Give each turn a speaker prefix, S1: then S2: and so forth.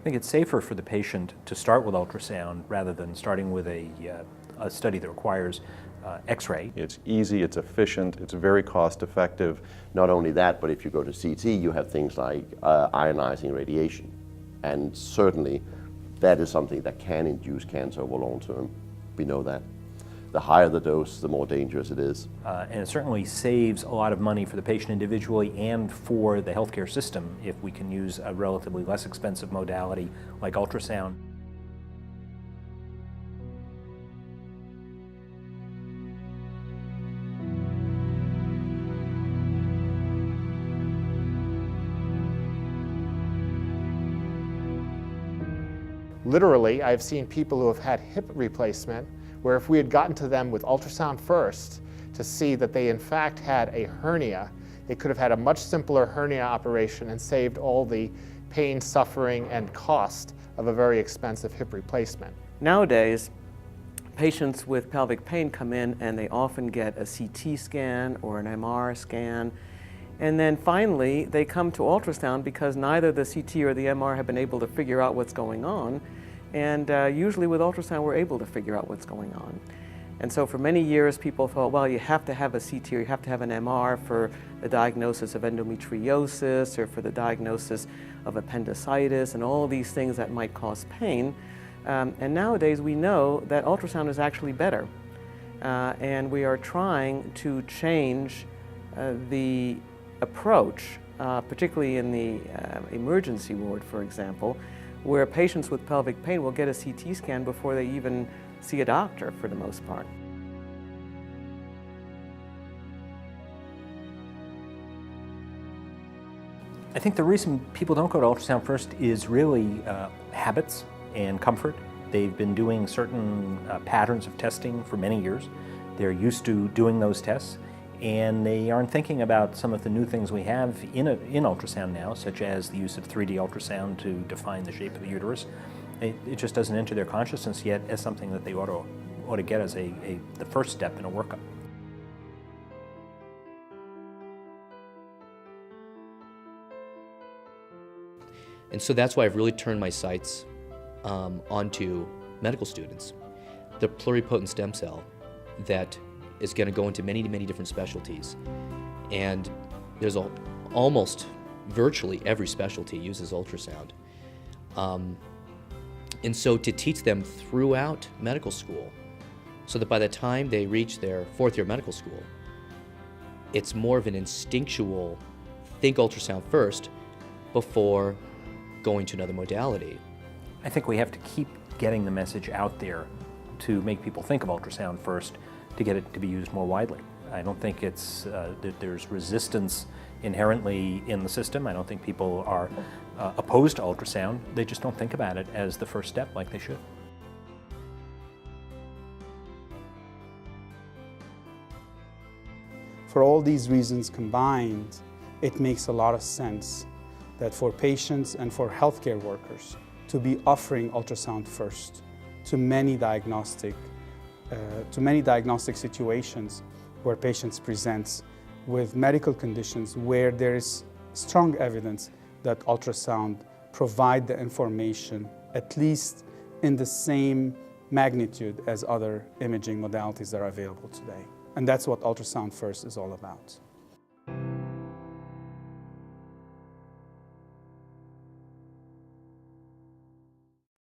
S1: think it's safer for the patient to start with ultrasound rather than starting with a study that requires X-ray.
S2: It's easy, it's efficient, it's very cost effective.
S3: Not only that, but if you go to CT, you have things like ionizing radiation. And certainly that is something that can induce cancer over long term. We know that. The higher the dose, the more dangerous it is.
S1: And it certainly saves a lot of money for the patient individually and for the healthcare system if we can use a relatively less expensive modality like ultrasound.
S4: Literally, I've seen people who have had hip replacement where if we had gotten to them with ultrasound first to see that they in fact had a hernia, they could have had a much simpler hernia operation and saved all the pain, suffering, and cost of a very expensive hip replacement.
S5: Nowadays, patients with pelvic pain come in and they often get a CT scan or an MR scan. And then finally, they come to ultrasound because neither the CT or the MR have been able to figure out what's going on. And usually with ultrasound, we're able to figure out what's going on. And so for many years, people thought, well, you have to have a CT or you have to have an MR for the diagnosis of endometriosis or for the diagnosis of appendicitis and all of these things that might cause pain. And nowadays, we know that ultrasound is actually better. And we are trying to change the approach, particularly in the emergency ward, for example, where patients with pelvic pain will get a CT scan before they even see a doctor for the most part.
S1: I think the reason people don't go to ultrasound first is really habits and comfort. They've been doing certain patterns of testing for many years. They're used to doing those tests, and they aren't thinking about some of the new things we have in ultrasound now, such as the use of 3D ultrasound to define the shape of the uterus. It just doesn't enter their consciousness yet as something that they ought to get as the first step in a workup.
S6: And so that's why I've really turned my sights onto medical students. The pluripotent stem cell that is going to go into many, many different specialties. And there's almost virtually every specialty uses ultrasound. And so to teach them throughout medical school, so that by the time they reach their fourth year of medical school, it's more of an instinctual think ultrasound first before going to another modality.
S1: I think we have to keep getting the message out there to make people think of ultrasound first, to get it to be used more widely. I don't think it's that there's resistance inherently in the system. I don't think people are opposed to ultrasound. They just don't think about it as the first step like they should.
S7: For all these reasons combined, it makes a lot of sense that for patients and for healthcare workers to be offering ultrasound first to many diagnostic situations where patients present with medical conditions where there is strong evidence that ultrasound provide the information at least in the same magnitude as other imaging modalities that are available today. And that's what Ultrasound First is all about.